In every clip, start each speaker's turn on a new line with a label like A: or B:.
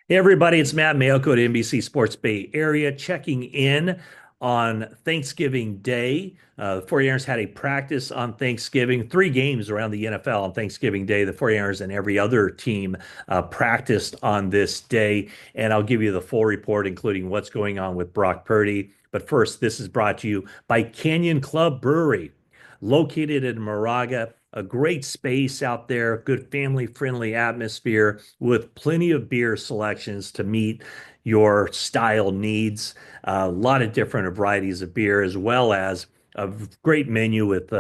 A: Hey everybody, it's Matt Mayoko at NBC Sports Bay Area checking in on Thanksgiving Day. The 49ers had a practice on Thanksgiving, three games around the NFL on Thanksgiving Day. The 49ers and every other team practiced on this day, and I'll give you the full report, including what's going on with Brock Purdy. But first, this is brought to you by Canyon Club Brewery, located in Moraga. A great space out there, good family friendly atmosphere with plenty of beer selections to meet your style needs. A lot of different varieties of beer, as well as a great menu with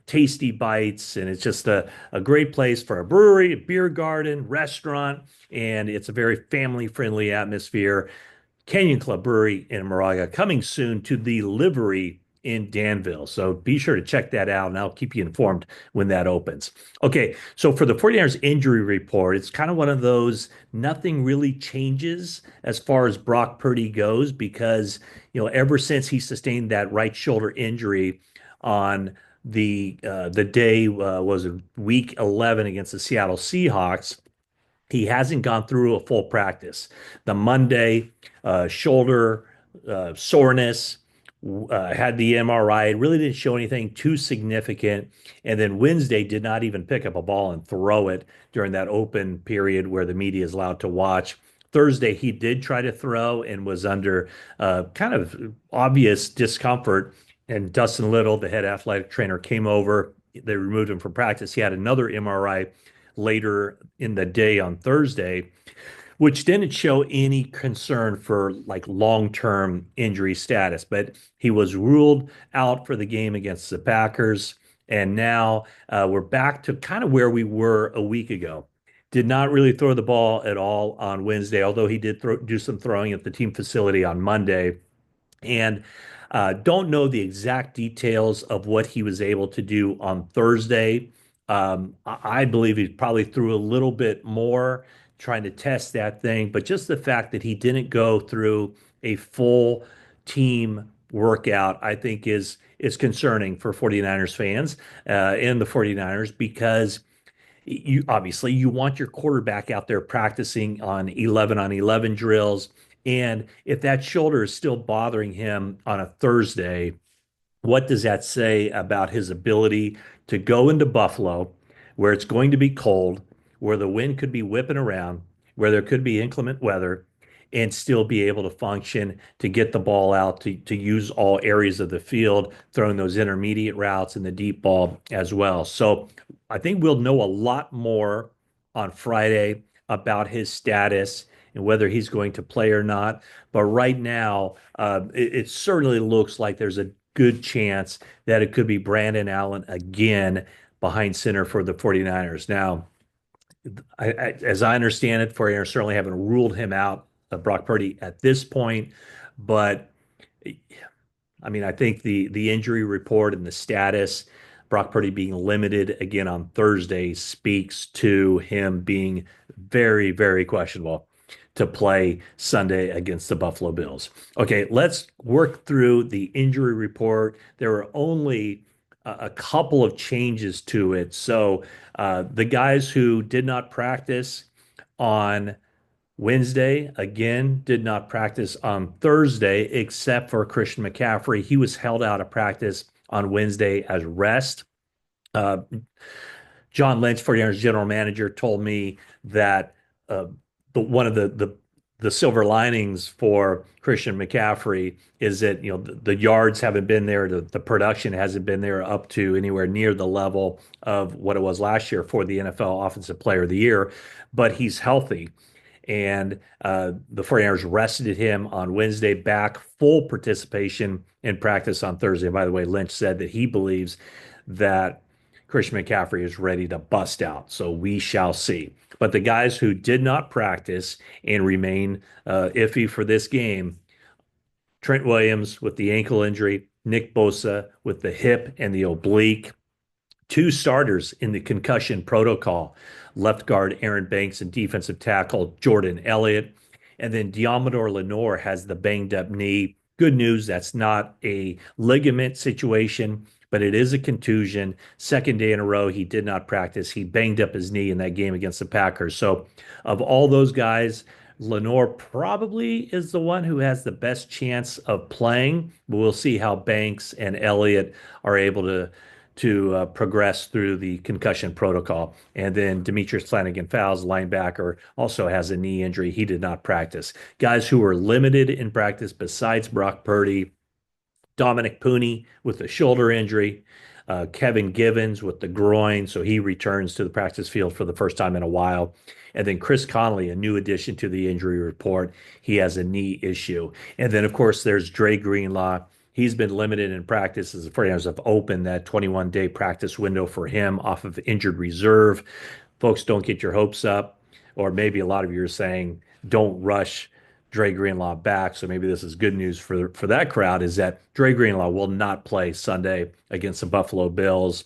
A: tasty bites. And it's just a great place for a brewery, a beer garden, restaurant, and it's a very family friendly atmosphere. Canyon Club Brewery in Moraga, coming soon to the Livery in Danville. So be sure to check that out, and I'll keep you informed when that opens. Okay, so for the 49ers injury report, it's kind of one of those nothing really changes as far as Brock Purdy goes because, ever since he sustained that right shoulder injury on the day was week 11 against the Seattle Seahawks, he hasn't gone through a full practice. The Monday shoulder soreness, had the MRI. It really didn't show anything too significant. And then Wednesday did not even pick up a ball and throw it during that open period where the media is allowed to watch. Thursday, he did try to throw and was under kind of obvious discomfort. And Dustin Little, the head athletic trainer, came over. They removed him from practice. He had another MRI later in the day on Thursday, which didn't show any concern for like long-term injury status, but he was ruled out for the game against the Packers. And now we're back to kind of where we were a week ago. Did not really throw the ball at all on Wednesday, although he did do some throwing at the team facility on Monday. And don't know the exact details of what he was able to do on Thursday. I believe he probably threw a little bit more trying to test that thing, but just the fact that he didn't go through a full team workout, I think is concerning for 49ers fans and the 49ers because you obviously you want your quarterback out there practicing on 11 drills. And if that shoulder is still bothering him on a Thursday, what does that say about his ability to go into Buffalo, where it's going to be cold, where the wind could be whipping around, where there could be inclement weather, and still be able to function to get the ball out to use all areas of the field, throwing those intermediate routes and the deep ball as well. So I think we'll know a lot more on Friday about his status and whether he's going to play or not. But right now, it certainly looks like there's a good chance that it could be Brandon Allen again behind center for the 49ers. Now, as I understand it, 49ers certainly haven't ruled him out, Brock Purdy, at this point. But I mean, I think the injury report and the status, Brock Purdy being limited again on Thursday, speaks to him being very, very questionable to play Sunday against the Buffalo Bills. Okay, let's work through the injury report. There were only a couple of changes to it. So the guys who did not practice on Wednesday, again, did not practice on Thursday, except for Christian McCaffrey. He was held out of practice on Wednesday as rest. Uh, John Lynch, 49ers general manager, told me that one of the silver linings for Christian McCaffrey is that the yards haven't been there, the production hasn't been there up to anywhere near the level of what it was last year for the NFL Offensive Player of the Year, but he's healthy. And the 49ers rested him on Wednesday, back full participation in practice on Thursday. And by the way, Lynch said that he believes that Christian McCaffrey is ready to bust out. So we shall see. But the guys who did not practice and remain iffy for this game, Trent Williams with the ankle injury, Nick Bosa with the hip and the oblique, two starters in the concussion protocol, left guard Aaron Banks and defensive tackle Jordan Elliott. And then Deommodore Lenoir has the banged up knee. Good news, that's not a ligament situation, but it is a contusion. Second day in a row, he did not practice. He banged up his knee in that game against the Packers. So, of all those guys, Lenoir probably is the one who has the best chance of playing, but we'll see how Banks and Elliott are able to progress through the concussion protocol. And then Demetrius Flannigan-Fowles, linebacker, also has a knee injury. He did not practice. Guys who were limited in practice besides Brock Purdy, Dominick Puni with a shoulder injury, Kevin Givens with the groin, so he returns to the practice field for the first time in a while. And then Chris Conley, a new addition to the injury report. He has a knee issue. And then, of course, there's Dre Greenlaw. He's been limited in practice as the 49ers have opened that 21-day practice window for him off of injured reserve. Folks, don't get your hopes up. Or maybe a lot of you are saying, don't rush Dre Greenlaw back. So maybe this is good news for that crowd is that Dre Greenlaw will not play Sunday against the Buffalo Bills.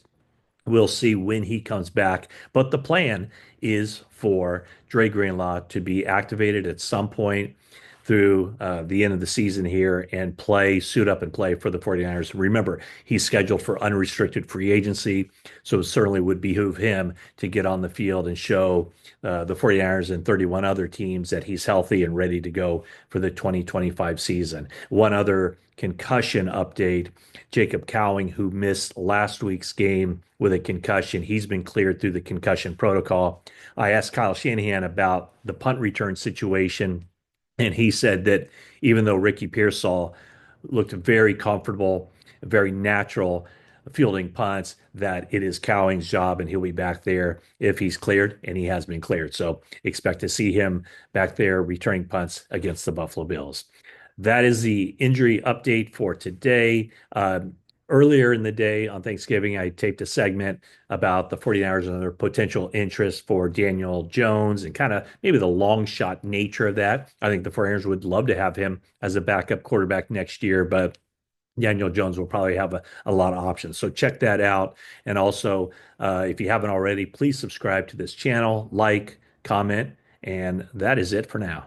A: We'll see when he comes back. But the plan is for Dre Greenlaw to be activated at some point through the end of the season here and suit up and play for the 49ers. Remember, he's scheduled for unrestricted free agency, so it certainly would behoove him to get on the field and show the 49ers and 31 other teams that he's healthy and ready to go for the 2025 season. One other concussion update, Jacob Cowing, who missed last week's game with a concussion, he's been cleared through the concussion protocol. I asked Kyle Shanahan about the punt return situation, and he said that even though Ricky Pearsall looked very comfortable, very natural fielding punts, that it is Cowing's job and he'll be back there if he's cleared, and he has been cleared. So expect to see him back there returning punts against the Buffalo Bills. That is the injury update for today. Earlier in the day on Thanksgiving, I taped a segment about the 49ers and their potential interest for Daniel Jones and kind of maybe the long shot nature of that. I think the 49ers would love to have him as a backup quarterback next year, but Daniel Jones will probably have a lot of options. So check that out. And also, if you haven't already, please subscribe to this channel, like, comment, and that is it for now.